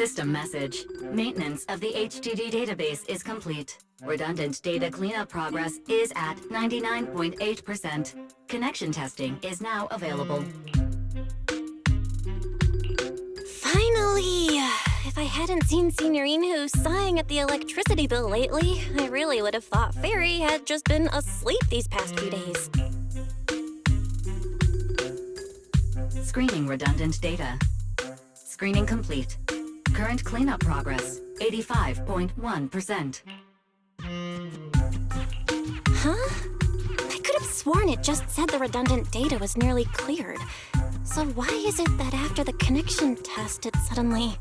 System message. Maintenance of the HDD database is complete. Redundant data cleanup progress is at 99.8%. Connection testing is now available. Finally! If I hadn't seen Signorine sighing at the electricity bill lately, I really would have thought Fairy had just been asleep these past few days. Screening redundant data. Screening complete. Current cleanup progress, 85.1%. Huh? I could have sworn it just said the redundant data was nearly cleared. So why is it that after the connection test it suddenly...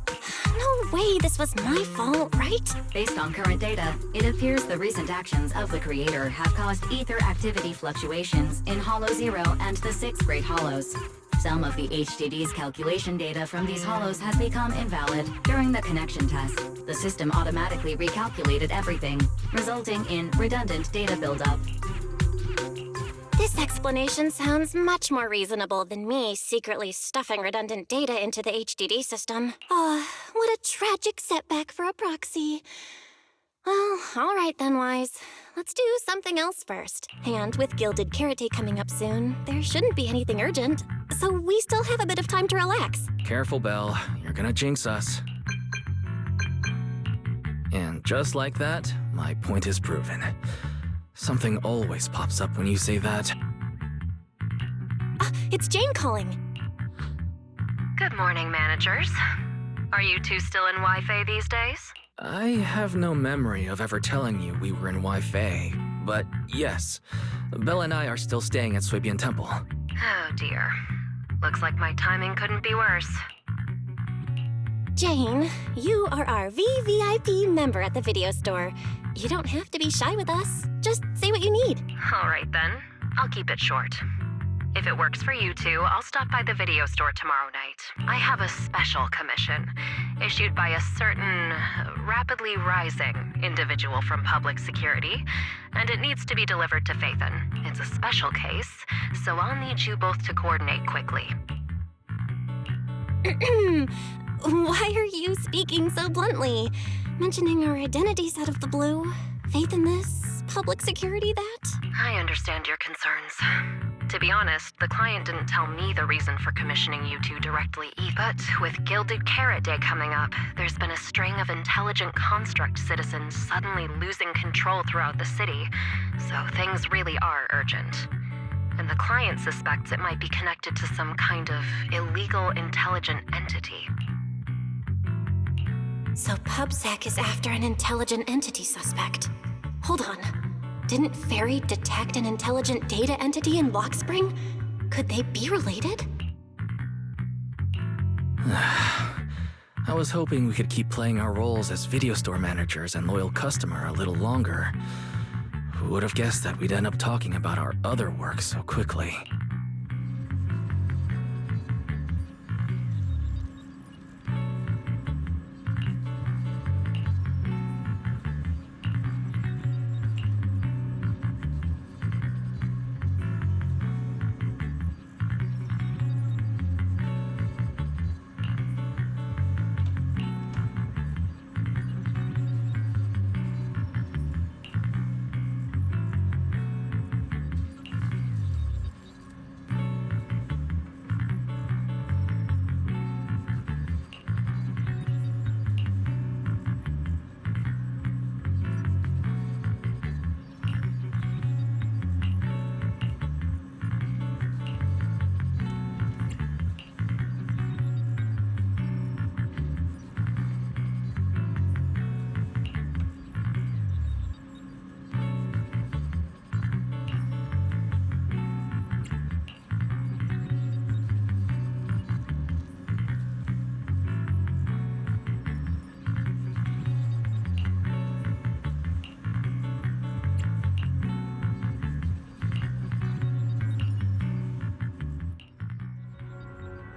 No way this was my fault, right? Based on current data, it appears the recent actions of the creator have caused ether activity fluctuations in Hollow 0 and the 6 Great Hollows. Some of the HDD's calculation data from these hollows has become invalid during the connection test. The system automatically recalculated everything, resulting in redundant data buildup. This explanation sounds much more reasonable than me secretly stuffing redundant data into the HDD system. Oh, what a tragic setback for a proxy. Well, all right then, Wise. Let's do something else first. And with Gilded Carrot Day coming up soon, there shouldn't be anything urgent. So we still have a bit of time to relax. Careful, Belle. You're gonna jinx us. And just like that, my point is proven. Something always pops up when you say that. It's Jane calling. Good morning, managers. Are you two still in Wi-Fi these days? I have no memory of ever telling you we were in Wi-Fi, but yes, Belle and I are still staying at Swabian Temple. Oh dear. Looks like my timing couldn't be worse. Jane, you are our VVIP member at the video store. You don't have to be shy with us. Just say what you need. All right then, I'll keep it short. If it works for you two, I'll stop by the video store tomorrow night. I have a special commission issued by a certain rapidly rising individual from public security, and it needs to be delivered to Phaethon. It's a special case, so I'll need you both to coordinate quickly. Why are you speaking so bluntly? Mentioning our identities out of the blue? Faith in this? Public security that? I understand your concerns. To be honest, the client didn't tell me the reason for commissioning you two directly either. But with Gilded Carrot Day coming up, there's been a string of intelligent construct citizens suddenly losing control throughout the city, so things really are urgent. And the client suspects it might be connected to some kind of illegal intelligent entity. So PubSec is after an intelligent entity suspect. Hold on. Didn't Fairy detect an intelligent data entity in Blockspring? Could they be related? I was hoping we could keep playing our roles as video store managers and loyal customer a little longer. Who would have guessed that we'd end up talking about our other work so quickly?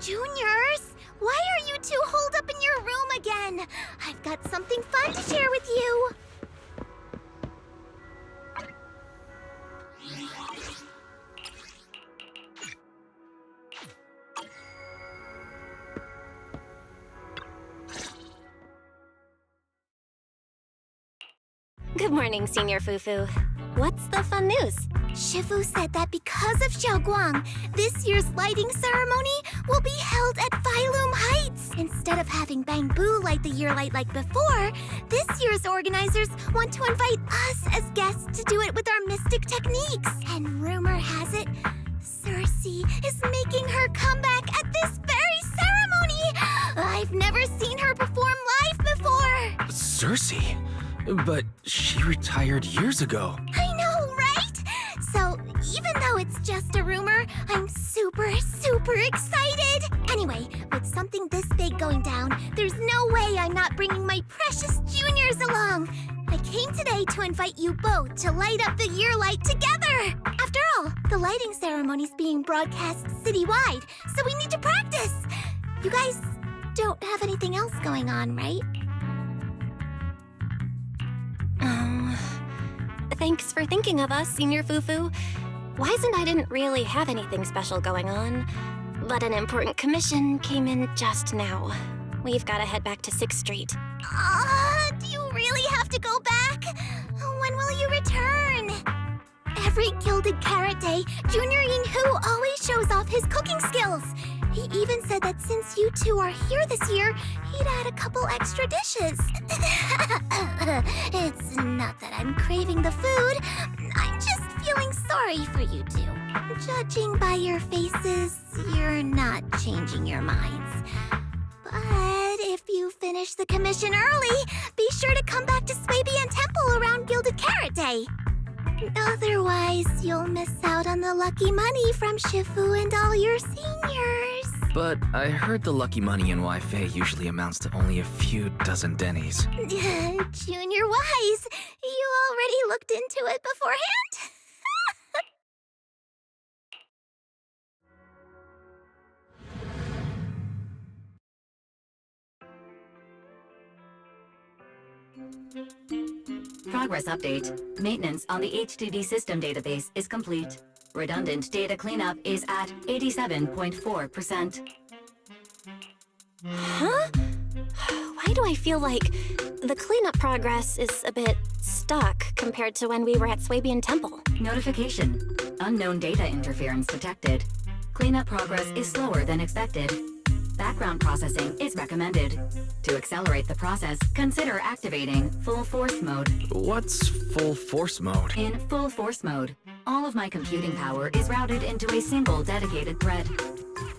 Juniors, why are you two holed up in your room again? I've got something fun to share with you. Good morning, Senior Fufu. What's the fun news? Shifu said that because of Xiaoguang, this year's lighting ceremony will be held at Phylum Heights. Instead of having Bangbu light the year light like before, this year's organizers want to invite us as guests to do it with our mystic techniques. And rumor has it, Circe is making her comeback at this very ceremony. I've never seen her perform live before. Circe? But she retired years ago. I know, right? So, even though it's just a rumor, I'm super excited! Anyway, with something this big going down, there's no way I'm not bringing my precious juniors along! I came today to invite you both to light up the year light together! After all, the lighting ceremony's being broadcast citywide, so we need to practice! You guys don't have anything else going on, right? Thanks for thinking of us, Senior Fufu. Wise and I didn't really have anything special going on, but an important commission came in just now. We've got to head back to 6th Street. Do you really have to go back? When will you return? Every Gilded Carrot Day, Junior Yinhu always shows off his cooking skills. He even said that since you two are here this year, he'd add a couple extra dishes. It's not that I'm craving the food. I'm just feeling sorry for you two. Judging by your faces, you're not changing your minds. But if you finish the commission early, be sure to come back to Swabian Temple around Gilded Carrot Day. Otherwise, you'll miss out on the lucky money from Shifu and all your seniors. But I heard the lucky money in Wi-Fi usually amounts to only a few dozen dennies. Junior Wise, you already looked into it beforehand? Progress update. Maintenance on the HDD system database is complete. Redundant data cleanup is at 87.4%. Huh? Why do I feel like the cleanup progress is a bit stuck compared to when we were at Swabian Temple? Notification. Unknown data interference detected. Cleanup progress is slower than expected. Background processing is recommended. To accelerate the process, consider activating full force mode. What's full force mode? In full force mode, all of my computing power is routed into a single dedicated thread.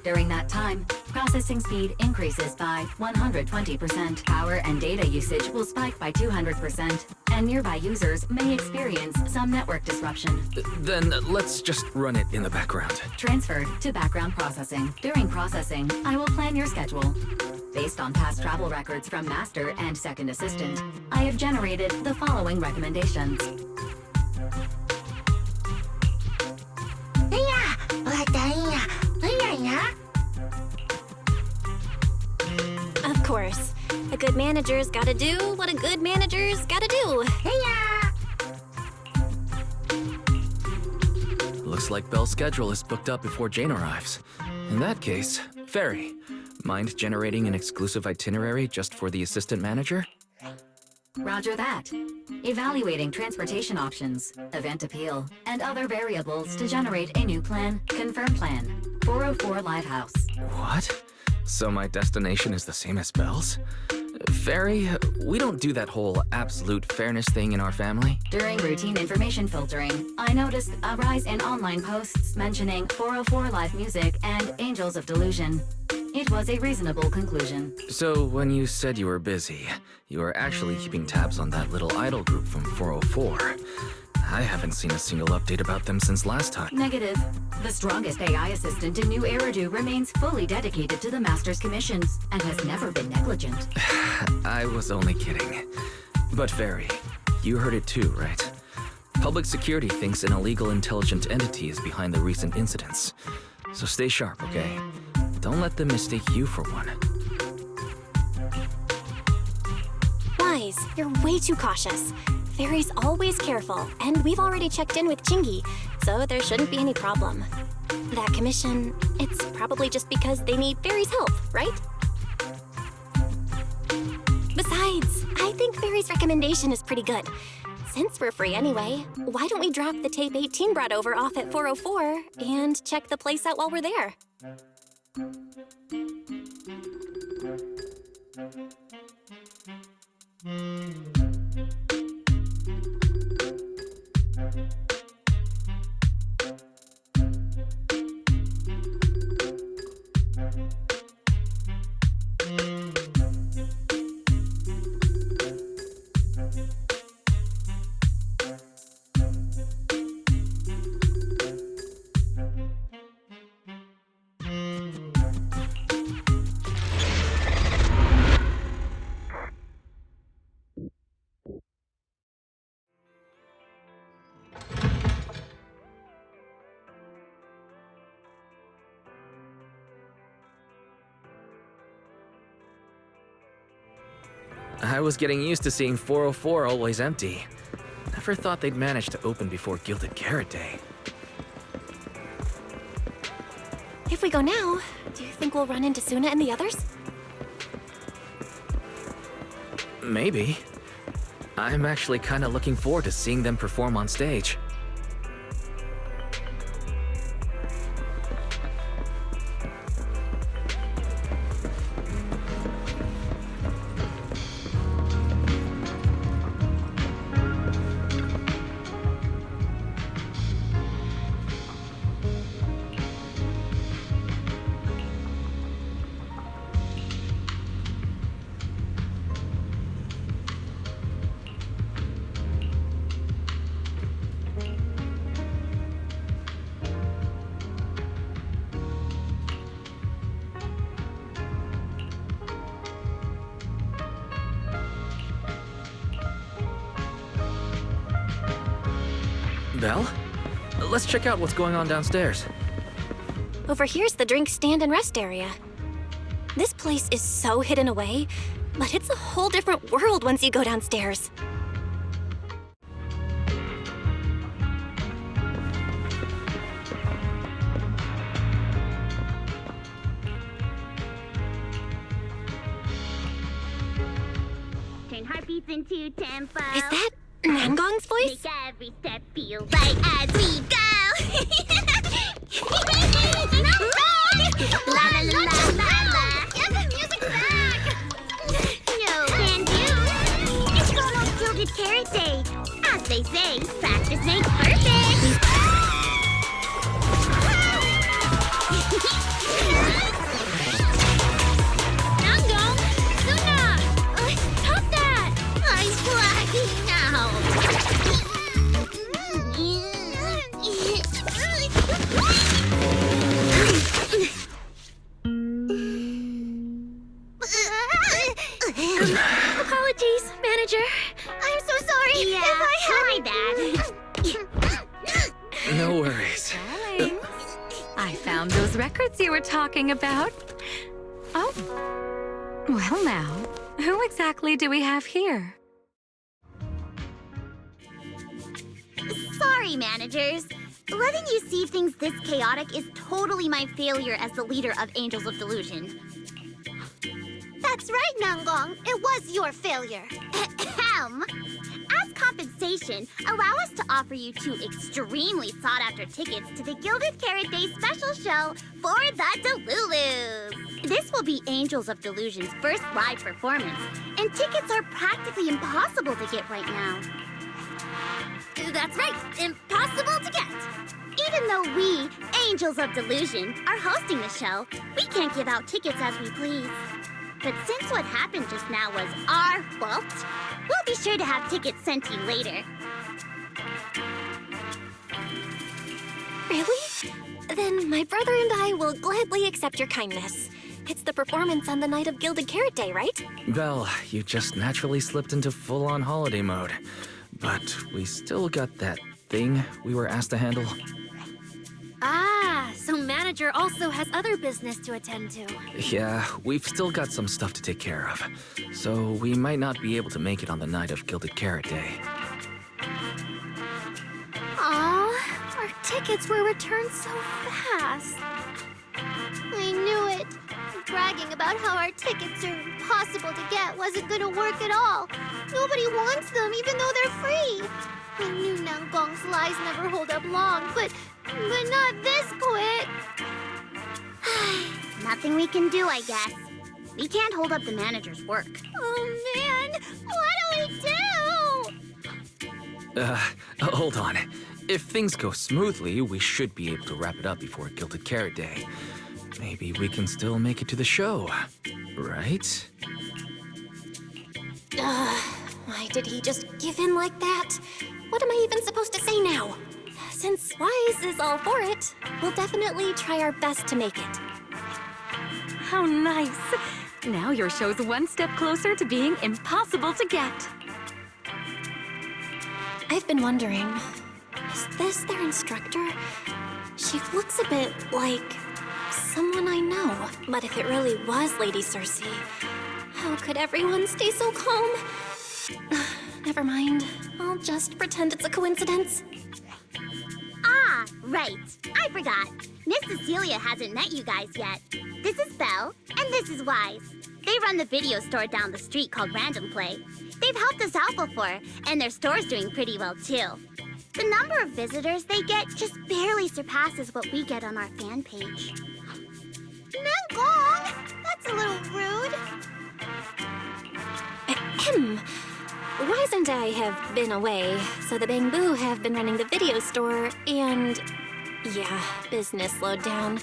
During that time, processing speed increases by 120%. Power and data usage will spike by 200%, and nearby users may experience some network disruption. Then let's just run it in the background. Transferred to background processing. During processing, I will plan your schedule. Based on past travel records from Master and Second Assistant, I have generated the following recommendations. Of course. A good manager's gotta do what a good manager's gotta do. Looks like Belle's schedule is booked up before Jane arrives. In that case, Fairy, mind generating an exclusive itinerary just for the assistant manager? Roger that. Evaluating transportation options, event appeal, and other variables to generate a new plan. Confirm plan. 404 Lighthouse. What? So my destination is the same as Belle's? Fairy, we don't do that whole absolute fairness thing in our family. During routine information filtering, I noticed a rise in online posts mentioning 404 live music and Angels of Delusion. It was a reasonable conclusion. So when you said you were busy, you were actually keeping tabs on that little idol group from 404. I haven't seen a single update about them since last time. Negative. The strongest AI assistant in New Eridu remains fully dedicated to the Master's commissions and has never been negligent. I was only kidding. But Fairy, you heard it too, right? Public security thinks an illegal intelligent entity is behind the recent incidents. So stay sharp, okay? Don't let them mistake you for one. Wise, you're way too cautious. Fairy's always careful, and we've already checked in with Chingy, so there shouldn't be any problem. That commission, it's probably just because they need Fairy's help, right? Besides, I think Fairy's recommendation is pretty good. Since we're free anyway, why don't we drop the tape 18 brought over off at 404 and check the place out while we're there? I was getting used to seeing 404 always empty. Never thought they'd manage to open before Gilded Carrot Day. If we go now, do you think we'll run into Suna and the others? Maybe. I'm actually kinda looking forward to seeing them perform on stage. Belle? Let's check out what's going on downstairs. Over here's the drink stand and rest area. This place is so hidden away, but it's a whole different world once you go downstairs. Turn heartbeats into tempo. Is that Nangong's voice? Make every step feel right as we go. La la la la la. Get the music back. No can do. It's almost Gilded Carrot Day. As they say, practice makes perfect. Nangong, Suna, stop that! I'm blacking Apologies, manager. I'm so sorry. Yeah, if I my bad. No worries. Darling, I found those records you were talking about. Oh. Well now, who exactly do we have here? Sorry, managers. Letting you see things this chaotic is totally my failure as the leader of Angels of Delusion. That's right, Nangong. It was your failure. Ahem. As compensation, allow us to offer you 2 extremely sought-after tickets to the Gilded Carrot Day special show for the Delulus. This will be Angels of Delusion's first live performance, and tickets are practically impossible to get right now. That's right, impossible to get. Even though we, Angels of Delusion, are hosting the show, we can't give out tickets as we please. But since what happened just now was our fault, we'll be sure to have tickets sent to you later. Really? Then my brother and I will gladly accept your kindness. It's the performance on the night of Gilded Carrot Day, right? Belle, you just naturally slipped into full-on holiday mode. But we still got that thing we were asked to handle. Ah, so manager also has other business to attend to. Yeah, we've still got some stuff to take care of. So we might not be able to make it on the night of Gilded Carrot Day. Aw, our tickets were returned so fast. I knew it. bragging about how our tickets are impossible to get wasn't gonna work at all. Nobody wants them, even though they're free. I knew Nangong's lies never hold up long, but not this quick. Nothing we can do, I guess. We can't hold up the manager's work. Oh man, what do we do? Hold on. If things go smoothly, we should be able to wrap it up before Gilded Carrot Day. Maybe we can still make it to the show, right? Why did he just give in like that? What am I even supposed to say now? Since Wise is all for it, we'll definitely try our best to make it. How nice. Now your show's one step closer to being impossible to get. I've been wondering, is this their instructor? She looks a bit like someone I know. But if it really was Lady Cersei, how could everyone stay so calm? Never mind. I'll just pretend it's a coincidence. Ah, right. I forgot. Miss Cecilia hasn't met you guys yet. This is Belle, and this is Wise. They run the video store down the street called Random Play. They've helped us out before, and their store's doing pretty well too. The number of visitors they get just barely surpasses what we get on our fan page. Nangong! That's a little rude. Ahem. Wise and I have been away, so the Bamboo have been running the video store, and yeah, business slowed down.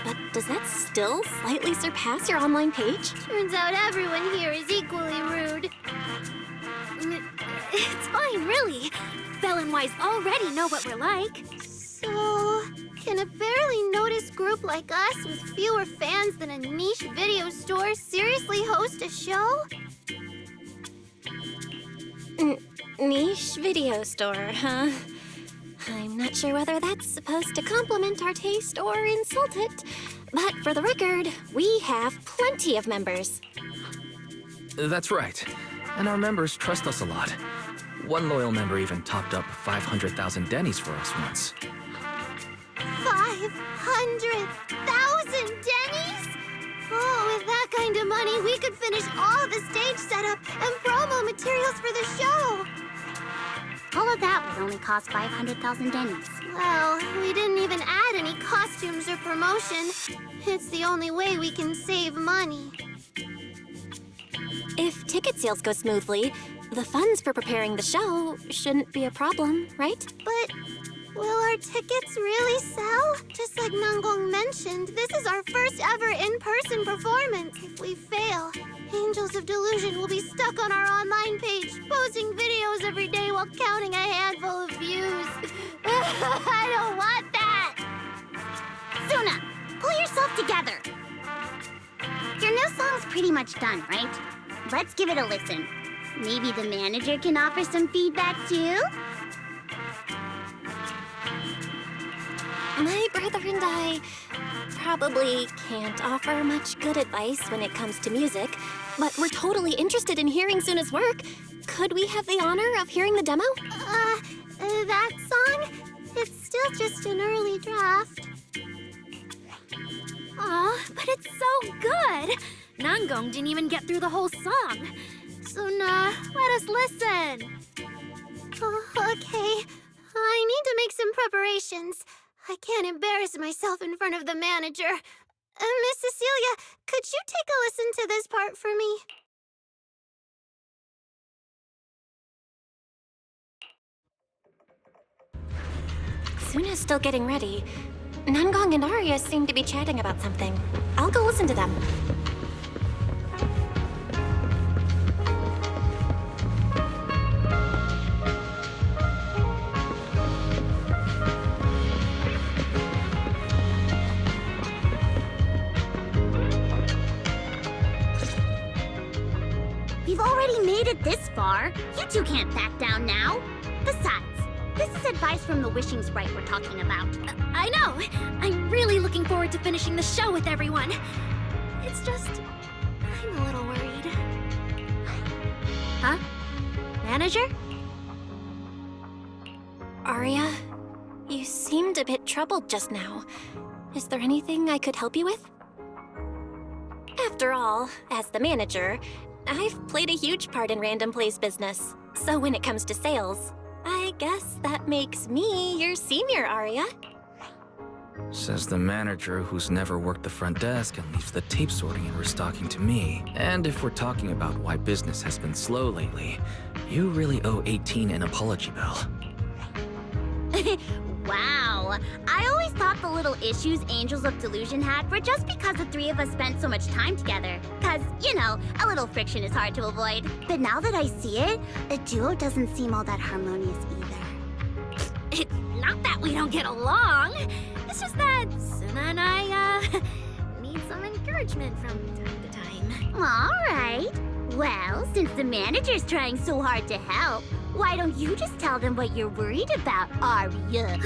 But does that still slightly surpass your online page? Turns out everyone here is equally rude. It's fine, really. Belle and Wise already know what we're like. So, can a barely noticed group like us with fewer fans than a niche video store seriously host a show? Niche video store, huh? I'm not sure whether that's supposed to compliment our taste or insult it. But for the record, we have plenty of members. That's right. And our members trust us a lot. One loyal member even topped up 500,000 Dennies for us once. 500,000 Dennies? Oh, with that kind of money, we could finish all the stage setup and promo materials for the show. All of that would only cost 500,000 Dennies. Well, we didn't even add any costumes or promotion. It's the only way we can save money. If ticket sales go smoothly, the funds for preparing the show shouldn't be a problem, right? But will our tickets really sell? Just like Nangong mentioned, this is our first ever in-person performance. If we fail, Angels of Delusion will be stuck on our online page, posting videos every day while counting a handful of views. I don't want that! Suna, pull yourself together. Your new song's pretty much done, right? Let's give it a listen. Maybe the manager can offer some feedback too? My brother and I probably can't offer much good advice when it comes to music, but we're totally interested in hearing Suna's work. Could we have the honor of hearing the demo? That song? It's still just an early draft. Aw, but it's so good! Nangong didn't even get through the whole song. Suna, let us listen. Okay. I need to make some preparations. I can't embarrass myself in front of the manager. Miss Cecilia, could you take a listen to this part for me? Suna's still getting ready. Nangong and Arya seem to be chatting about something. I'll go listen to them. We've already made it this far. You two can't back down now. Besides, this is advice from the Wishing's Right we're talking about. I know! I'm really looking forward to finishing the show with everyone. It's just, I'm a little worried. Huh? Manager? Arya, you seemed a bit troubled just now. Is there anything I could help you with? After all, as the manager, I've played a huge part in Random Play's business. So when it comes to sales, I guess that makes me your senior, Aria. Says the manager who's never worked the front desk and leaves the tape sorting and restocking to me. And if we're talking about why business has been slow lately, you really owe 18 an apology, Belle. Wow. I always thought the little issues Angels of Delusion had were just because the three of us spent so much time together. Cause, you know, a little friction is hard to avoid. But now that I see it, a duo doesn't seem all that harmonious either. It's not that we don't get along. It's just that Suna and I, need some encouragement from time to time. Alright. Well, since the manager's trying so hard to help, why don't you just tell them what you're worried about, Aria?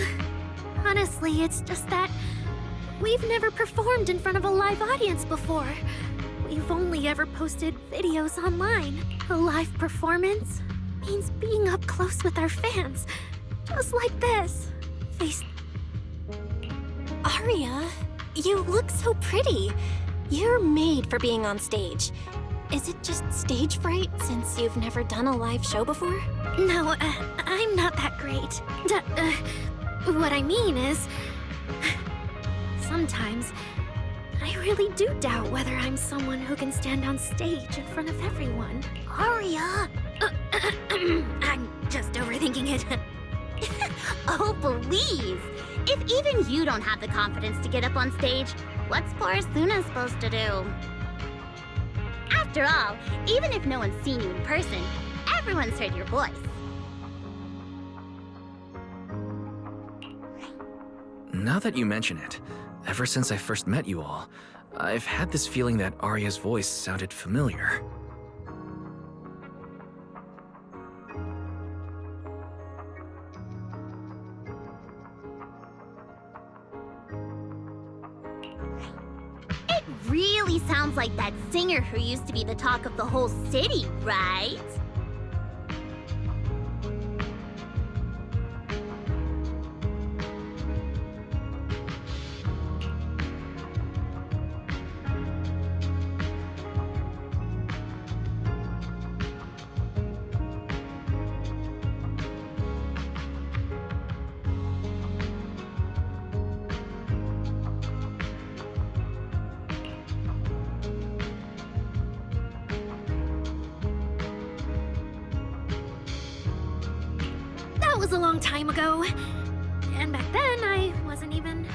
Honestly, it's just that we've never performed in front of a live audience before. We've only ever posted videos online. A live performance means being up close with our fans. Just like this. Face... Aria, you look so pretty. You're made for being on stage. Is it just stage fright since you've never done a live show before? No, I'm not that great. What I mean is... Sometimes, I really do doubt whether I'm someone who can stand on stage in front of everyone. Aria! I'm just overthinking it. Oh, please! If even you don't have the confidence to get up on stage, what's poor Suna supposed to do? After all, even if no one's seen you in person, everyone's heard your voice. Now that you mention it, ever since I first met you all, I've had this feeling that Aria's voice sounded familiar. It really sounds like that singer who used to be the talk of the whole city, right? That was a long time ago. And back then, I wasn't even...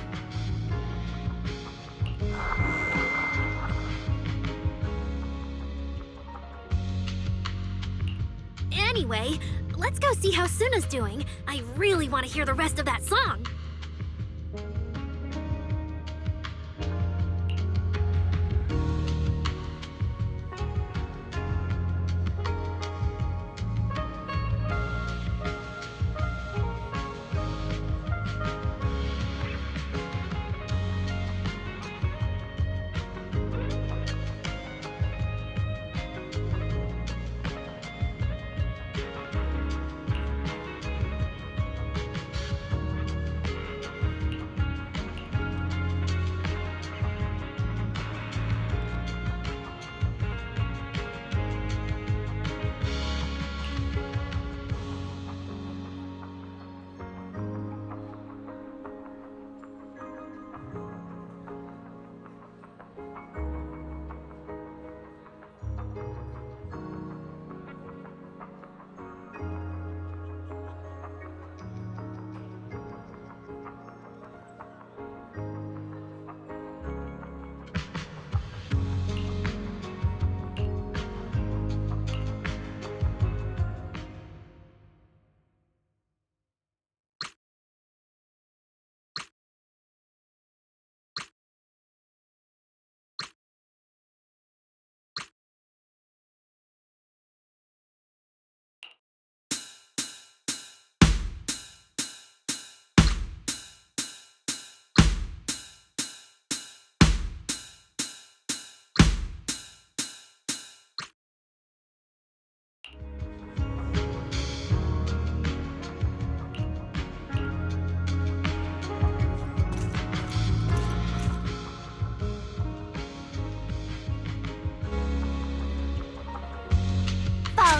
Anyway, let's go see how Suna's doing. I really want to hear the rest of that song.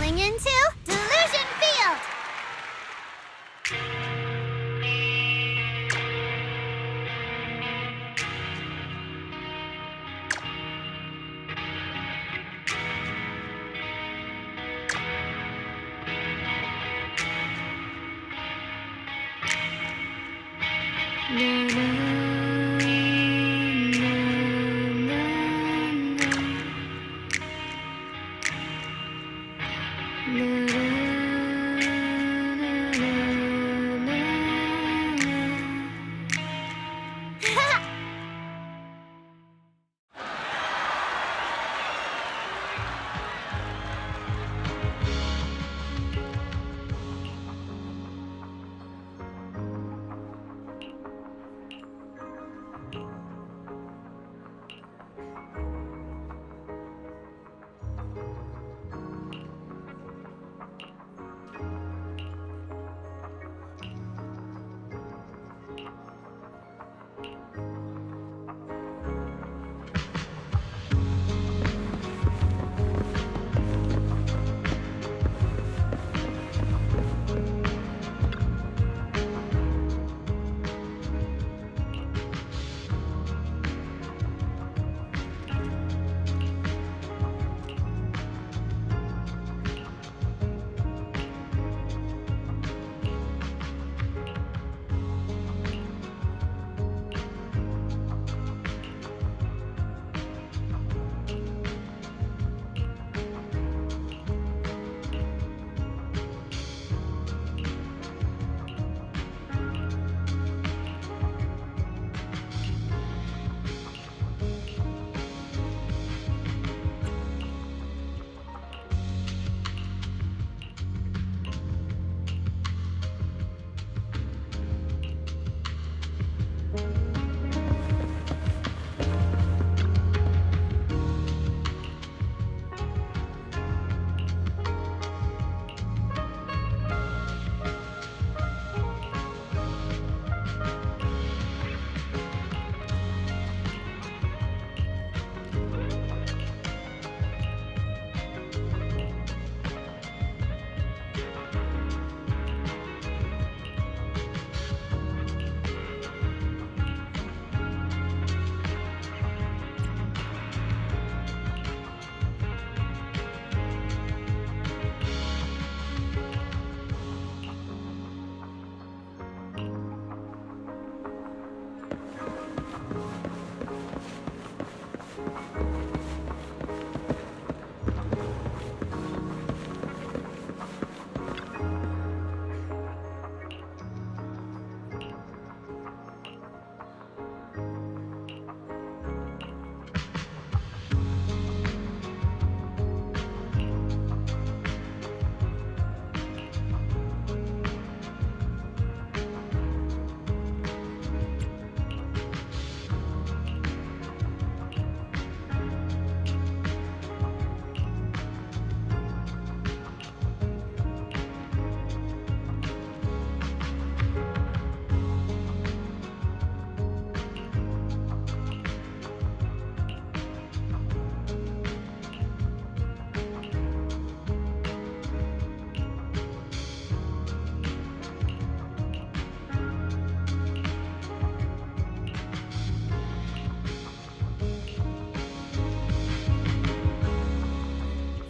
Falling into Delusion Field!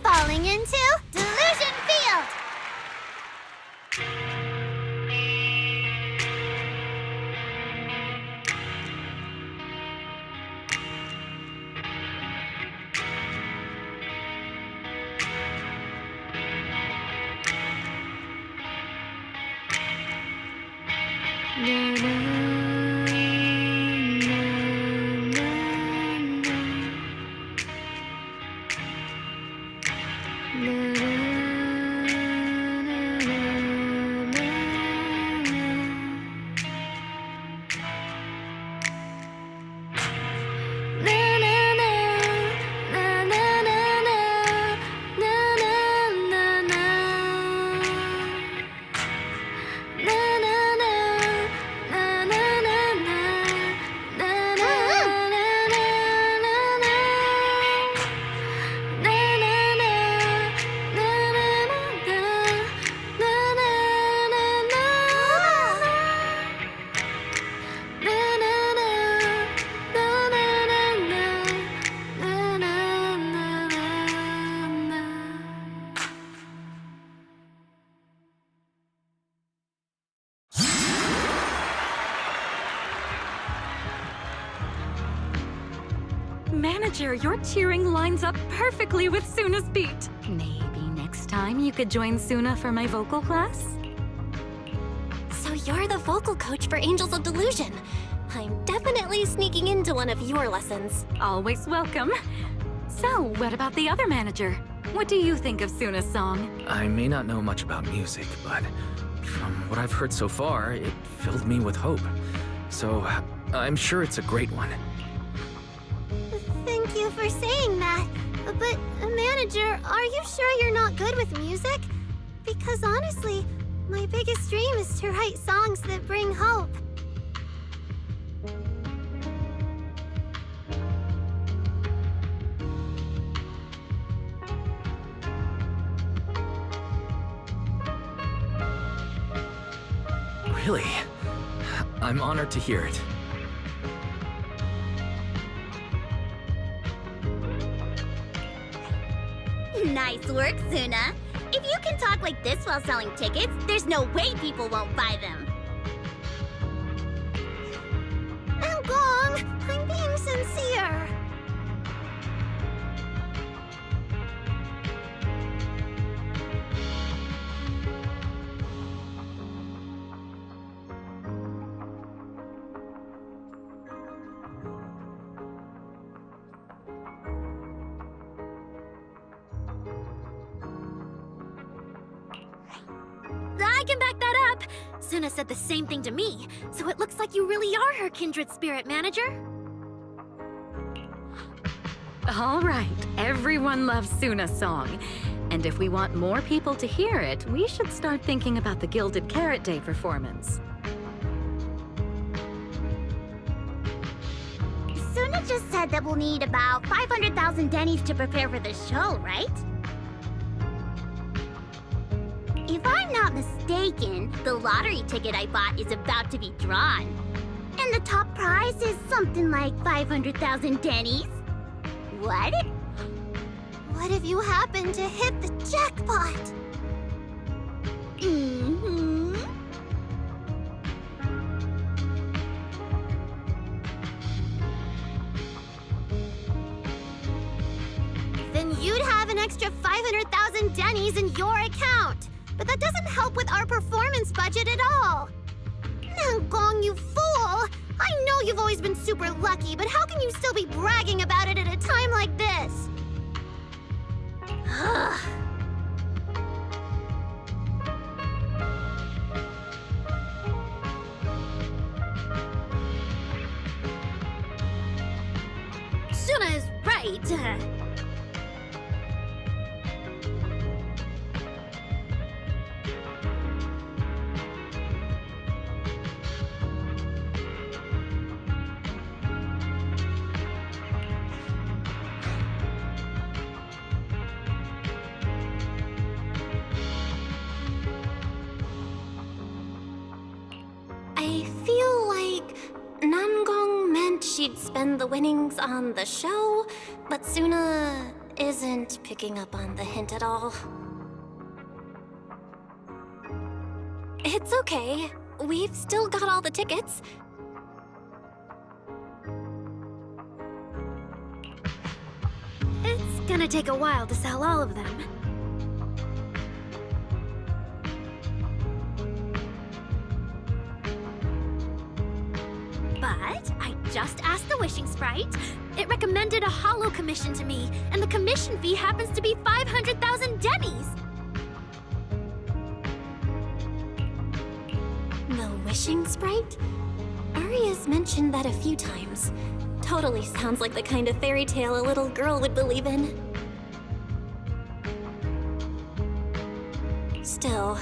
Falling into Delusion Field! Na na Manager, your cheering lines up perfectly with Suna's beat. Maybe next time you could join Suna for my vocal class? So you're the vocal coach for Angels of Delusion. I'm definitely sneaking into one of your lessons. Always welcome. So, what about the other manager? What do you think of Suna's song? I may not know much about music, but from what I've heard so far, it filled me with hope. So, I'm sure it's a great one. Thank you for saying that. But, manager, are you sure you're not good with music? Because honestly, my biggest dream is to write songs that bring hope. Really? I'm honored to hear it. Nice work, Suna. If you can talk like this while selling tickets, there's no way people won't buy them. Gong, I'm being sincere. I can back that up. Suna said the same thing to me, so it looks like you really are her kindred spirit, manager. All right, everyone loves Suna's song. And if we want more people to hear it, we should start thinking about the Gilded Carrot Day performance. Suna just said that we'll need about 500,000 dennies to prepare for the show, right? If I'm not mistaken, the lottery ticket I bought is about to be drawn. And the top prize is something like 500,000 dennies. What? What if you happen to hit the jackpot? Mm-hmm. Then you'd have an extra 500,000 dennies in your account. But that doesn't help with our performance budget at all. Gong, you fool! I know you've always been super lucky, but how can you still be bragging about it at a time like this? Suna is right. I feel like Nangong meant she'd spend the winnings on the show, but Suna isn't picking up on the hint at all. It's okay. We've still got all the tickets. It's gonna take a while to sell all of them. But I just asked the Wishing Sprite. It recommended a holo commission to me, and the commission fee happens to be 500,000 dennies. The Wishing Sprite? Aria's mentioned that a few times. Totally sounds like the kind of fairy tale a little girl would believe in. Still,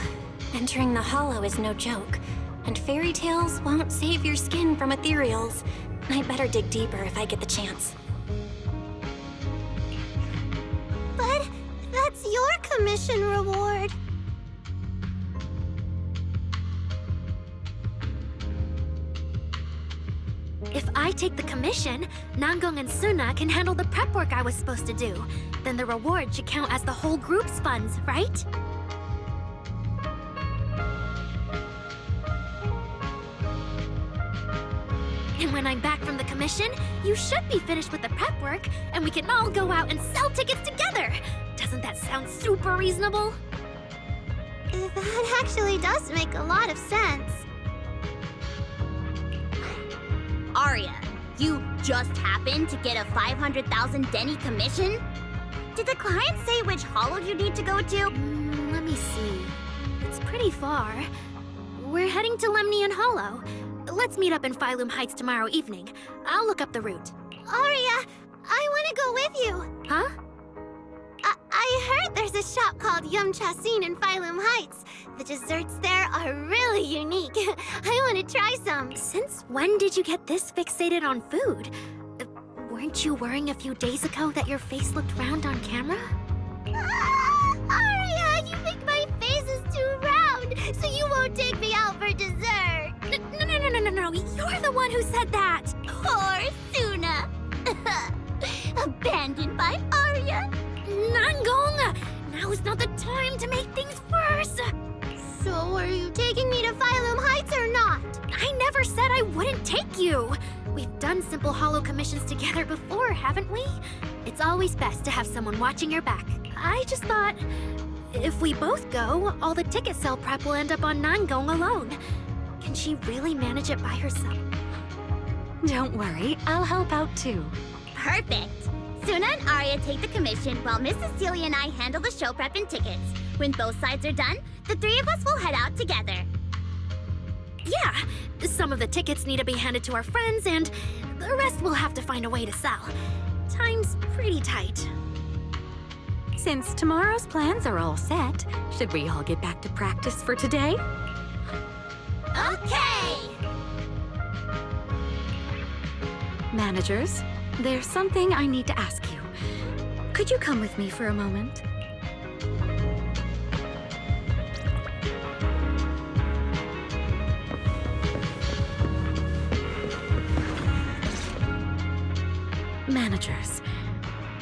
entering the hollow is no joke, and fairy tales won't save your skin from ethereals. I'd better dig deeper if I get the chance. But that's your commission reward. If I take the commission, Nangong and Suna can handle the prep work I was supposed to do. Then the reward should count as the whole group's funds, right? And when I'm back from the commission, you should be finished with the prep work, and we can all go out and sell tickets together. Doesn't that sound super reasonable? That actually does make a lot of sense. Aria, you just happened to get a 500,000 Denny commission? Did the client say which holo you need to go to? Let me see. It's pretty far. We're heading to Lemnian Hollow. Let's meet up in Phylum Heights tomorrow evening. I'll look up the route. Aria, I want to go with you. Huh? I heard there's a shop called Yum Chasin in Phylum Heights. The desserts there are really unique. I want to try some. Since when did you get this fixated on food? Weren't you worrying a few days ago that your face looked round on camera? Aria, you think my face is too round, so you won't take me out for dessert. No. You're the one who said that. Poor Suna. Abandoned by Aria. Nangong! Now is not the time to make things worse. So are you taking me to Phylum Heights or not? I never said I wouldn't take you. We've done simple holo commissions together before, haven't we? It's always best to have someone watching your back. I just thought, if we both go, all the ticket sale prep will end up on Nangong alone. Can she really manage it by herself? Don't worry, I'll help out too. Perfect. Suna and Aria take the commission while Miss Cecilia and I handle the show prep and tickets. When both sides are done, the three of us will head out together. Yeah, some of the tickets need to be handed to our friends, and the rest we'll have to find a way to sell. Time's pretty tight. Since tomorrow's plans are all set, should we all get back to practice for today? Okay! Managers, there's something I need to ask you. Could you come with me for a moment? Managers,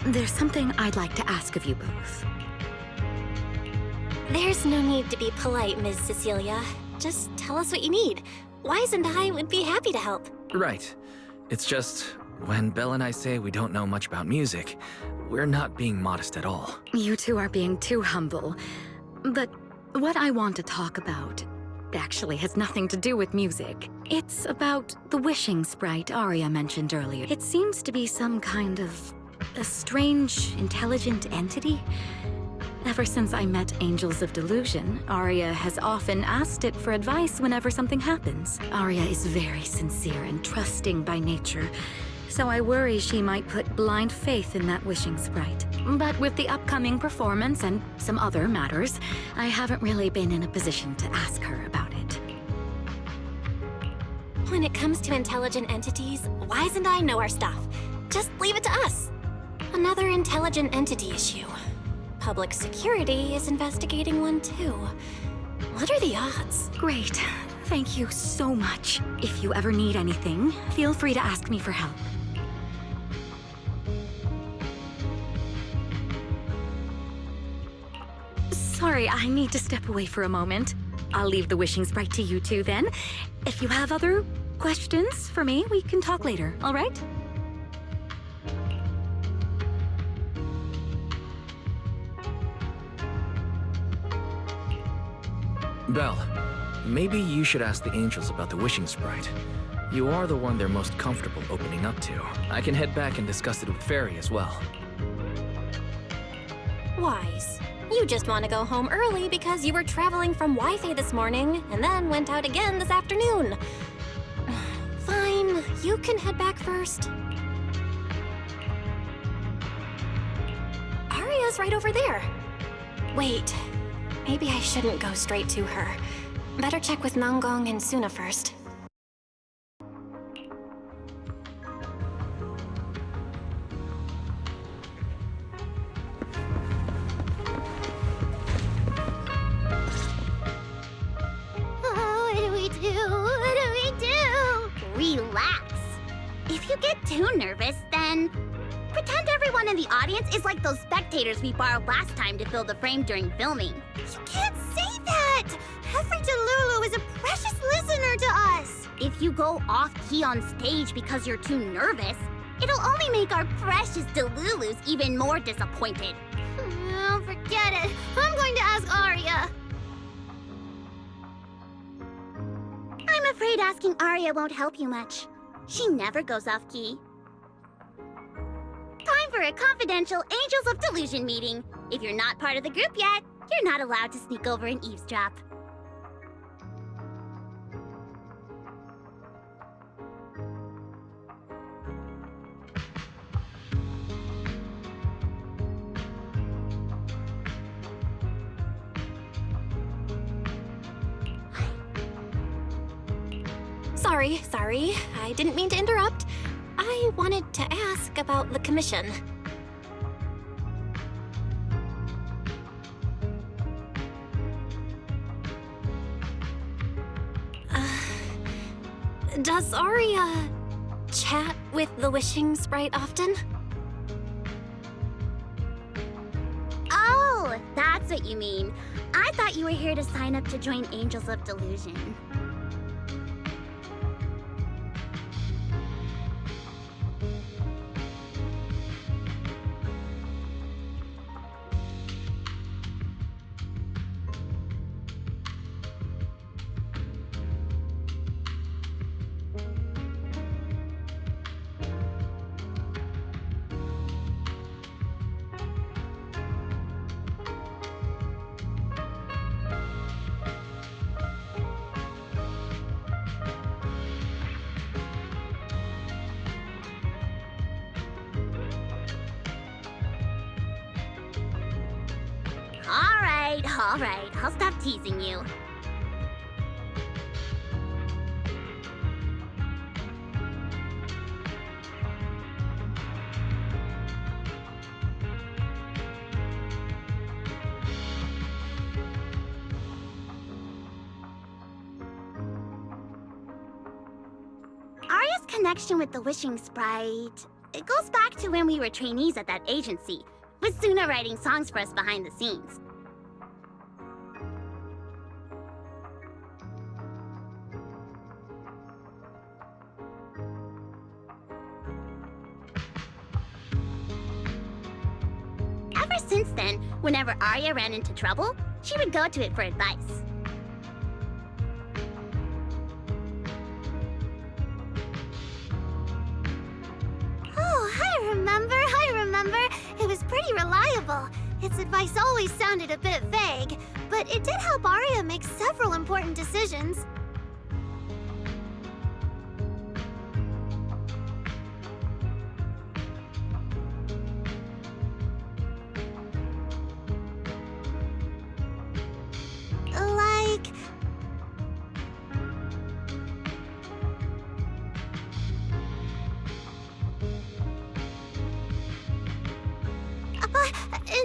there's something I'd like to ask of you both. There's no need to be polite, Ms. Cecilia. Just tell us what you need. Wise and I would be happy to help. Right. It's just, when Belle and I say we don't know much about music, we're not being modest at all. You two are being too humble. But what I want to talk about actually has nothing to do with music. It's about the wishing sprite Aria mentioned earlier. It seems to be some kind of a strange, intelligent entity. Ever since I met Angels of Delusion, Aria has often asked it for advice whenever something happens. Aria is very sincere and trusting by nature, so I worry she might put blind faith in that wishing sprite. But with the upcoming performance and some other matters, I haven't really been in a position to ask her about it. When it comes to intelligent entities, Wise and I know our stuff. Just leave it to us. Another intelligent entity issue. Public security is investigating one too. What are the odds? Great. Thank you so much. If you ever need anything, feel free to ask me for help. Sorry, I need to step away for a moment. I'll leave the wishing sprite to you two then. If you have other questions for me, we can talk later, all right? Belle, maybe you should ask the angels about the wishing sprite. You are the one they're most comfortable opening up to. I can head back and discuss it with Fairy as well. Wise, you just want to go home early because you were traveling from Wi-Fi this morning and then went out again this afternoon. Fine, you can head back first. Aria's right over there. Wait, maybe I shouldn't go straight to her. Better check with Nangong and Suna first. Relax. If you get too nervous, then pretend everyone in the audience is like those spectators we borrowed last time to fill the frame during filming. You can't say that! Every Delulu is a precious listener to us! If you go off-key on stage because you're too nervous, it'll only make our precious Delulus even more disappointed. Oh, forget it. I'm going to ask Arya. I'm afraid asking Arya won't help you much. She never goes off-key. Time for a confidential Angels of Delusion meeting. If you're not part of the group yet, you're not allowed to sneak over and eavesdrop. Sorry. I didn't mean to interrupt. I wanted to ask about the commission. Does Arya chat with the wishing sprite often? Oh, that's what you mean. I thought you were here to sign up to join Angels of Delusion. All right, I'll stop teasing you. Arya's connection with the Wishing Sprite, it goes back to when we were trainees at that agency, with Suna writing songs for us behind the scenes. Ever since then, whenever Arya ran into trouble, she would go to it for advice. Oh, I remember. It was pretty reliable. Its advice always sounded a bit vague, but it did help Arya make several important decisions.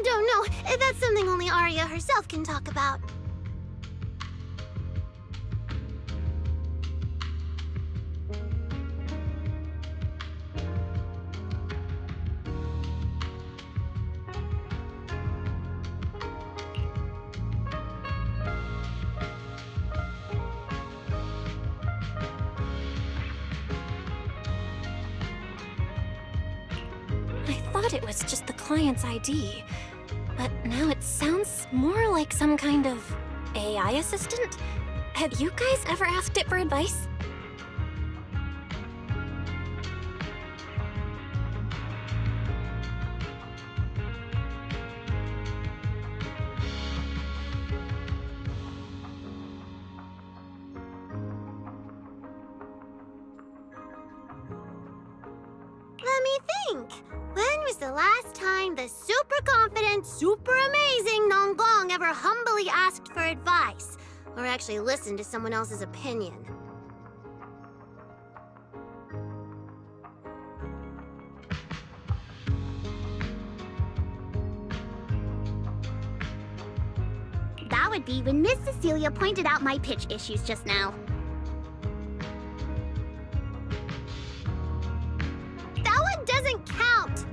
Don't know. That's something only Arya herself can talk about. I thought it was just the client's ID, but now it sounds more like some kind of AI assistant. Have you guys ever asked it for advice? Let me think. When was the last time the super confident, super amazing Nonggong ever humbly asked for advice? Or actually listened to someone else's opinion? That would be when Miss Cecilia pointed out my pitch issues just now. That one doesn't count!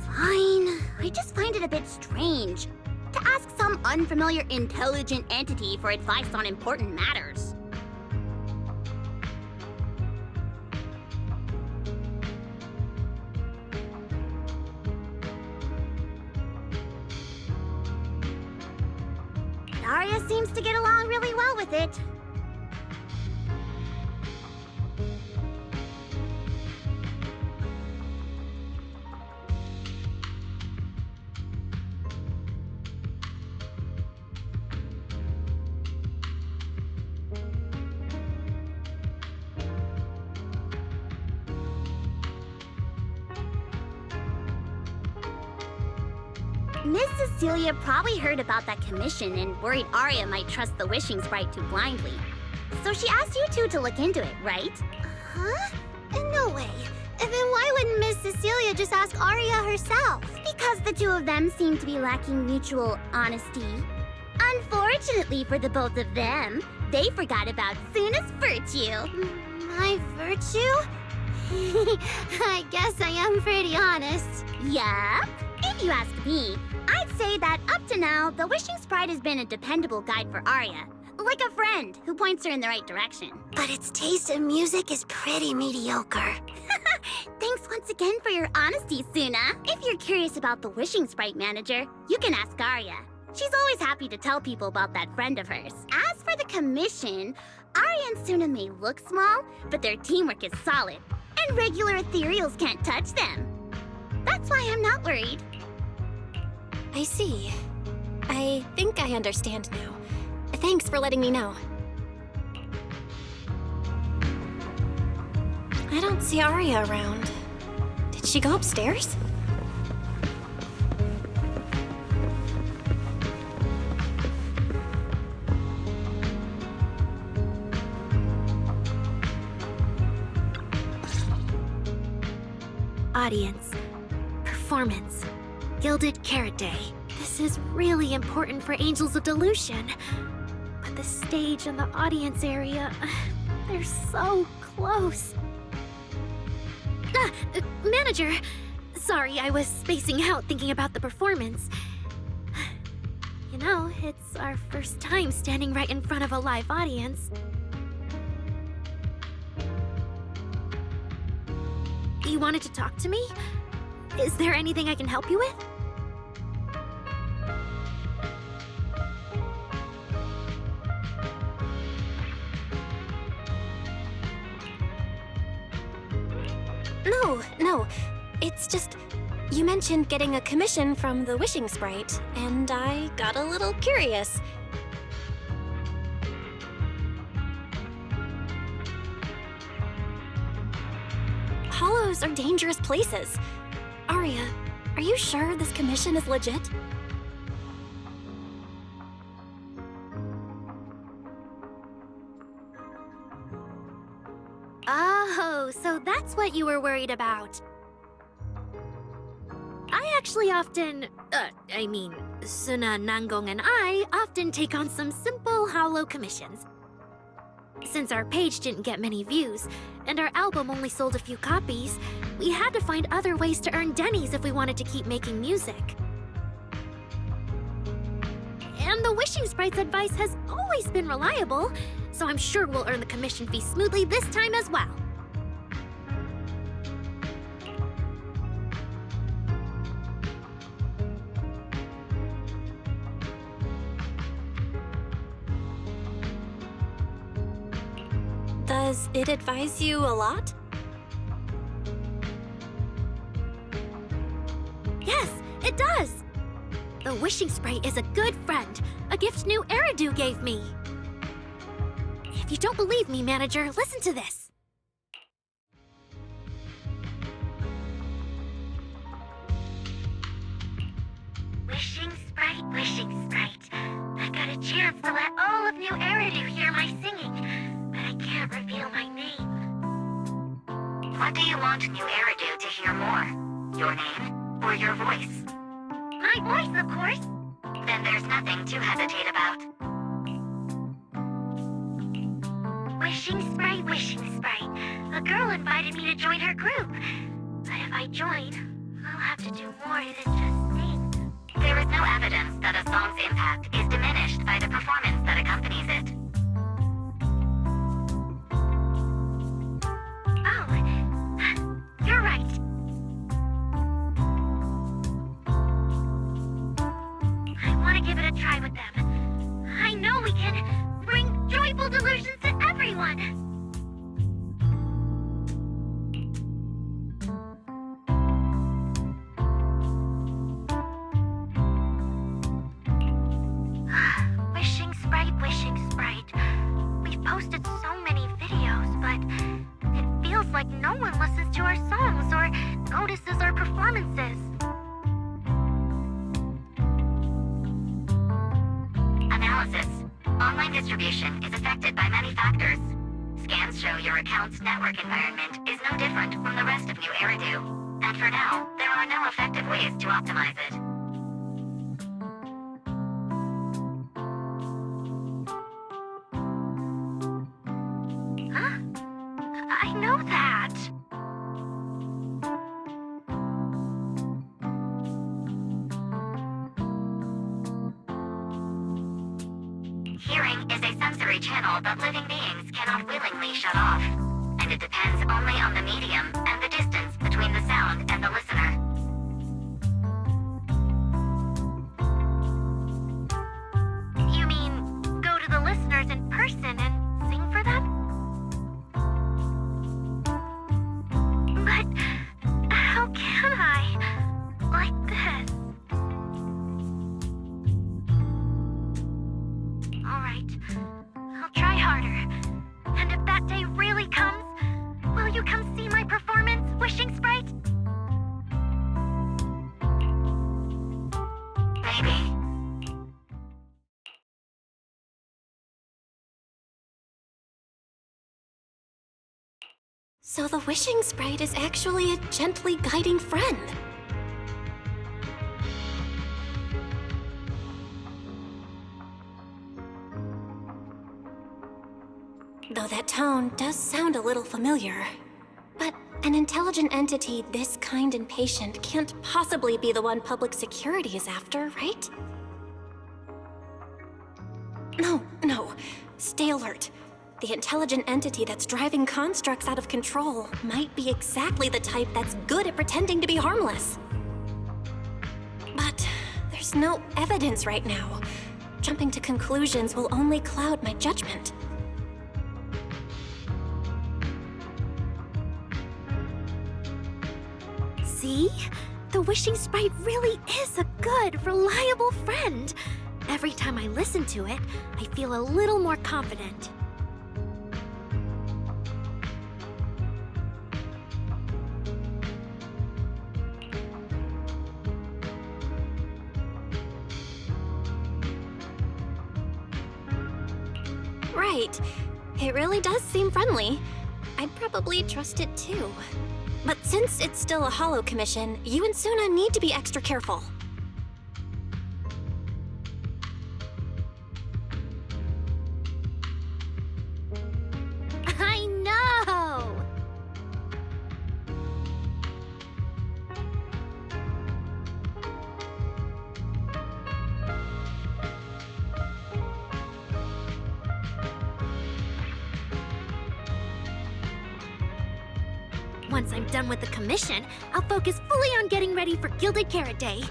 Fine. I just find it a bit strange. to ask some unfamiliar intelligent entity for advice on important matters. But Arya seems to get along really well with it. Miss Cecilia probably heard about that commission and worried Arya might trust the wishing sprite too blindly. So she asked you two to look into it, right? Huh? No way. And then why wouldn't Miss Cecilia just ask Arya herself? Because the two of them seem to be lacking mutual honesty. Unfortunately for the both of them, they forgot about Suna's virtue. My virtue? I guess I am pretty honest. Yup. If you ask me, I'd say that up to now, the Wishing Sprite has been a dependable guide for Arya. Like a friend who points her in the right direction. But its taste in music is pretty mediocre. Thanks once again for your honesty, Suna. If you're curious about the Wishing Sprite manager, you can ask Arya. She's always happy to tell people about that friend of hers. As for the commission, Arya and Suna may look small, but their teamwork is solid, and regular ethereals can't touch them. That's why I'm not worried. I see. I think I understand now. Thanks for letting me know. I don't see Arya around. Did she go upstairs? Audience. Performance. Gilded Carrot Day. This is really important for Angels of Delusion. But the stage and the audience area, they're so close. Manager! Sorry, I was spacing out thinking about the performance. You know, it's our first time standing right in front of a live audience. You wanted to talk to me? Is there anything I can help you with? No. It's just, you mentioned getting a commission from the Wishing Sprite, and I got a little curious. Hollows are dangerous places. Arya, are you sure this commission is legit? Oh, so that's what you were worried about. I actually often, Suna, Nangong, and I often take on some simple hollow commissions. Since our page didn't get many views, and our album only sold a few copies, we had to find other ways to earn dennies if we wanted to keep making music. And the Wishing Sprite's advice has always been reliable, so I'm sure we'll earn the commission fee smoothly this time as well. Does it advise you a lot? Yes, it does! The Wishing Sprite is a good friend, a gift new Eridu gave me. If you don't believe me, manager, listen to this. Wishing Sprite, I got a chance to let all of New Eridu hear my singing, but I can't reveal my name. What do you want New Eridu to hear more? Your name or your voice? My voice, of course. Then there's nothing to hesitate about. Wishing Sprite. A girl invited me to join her group. But if I join, I'll have to do more than just sing. There is no evidence that a song it a try with them. I know we can bring joyful delusions to everyone. Wishing Sprite. We've posted so many videos, but it feels like no one listens to our songs or notices our performances. Analysis. Online distribution is affected by many factors. Scans show your account's network environment is no different from the rest of New Eridu. And for now, there are no effective ways to optimize it. I know that. Hearing is a sensory channel that living beings cannot willingly shut off, and it depends only on the medium and the distance between the sound and the listener. You mean go to the listeners in person and sing for them? But how can I? Like this. Alright, I'll try harder. And if that day really comes, will you come see my performance, Wishing Sprite? Maybe. So the Wishing Sprite is actually a gently guiding friend. Though that tone does sound a little familiar. But an intelligent entity this kind and patient can't possibly be the one public security is after, right? No. Stay alert. The intelligent entity that's driving constructs out of control might be exactly the type that's good at pretending to be harmless. But there's no evidence right now. Jumping to conclusions will only cloud my judgment. See? The Wishing Sprite really is a good, reliable friend. Every time I listen to it, I feel a little more confident. Right. It really does seem friendly. I'd probably trust it too. But since it's still a holo commission, you and Suna need to be extra careful. I know! Once I'm done with the commission, I'll focus fully on getting ready for Gilded Carrot Day.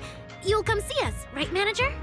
You'll come see us, right, Manager?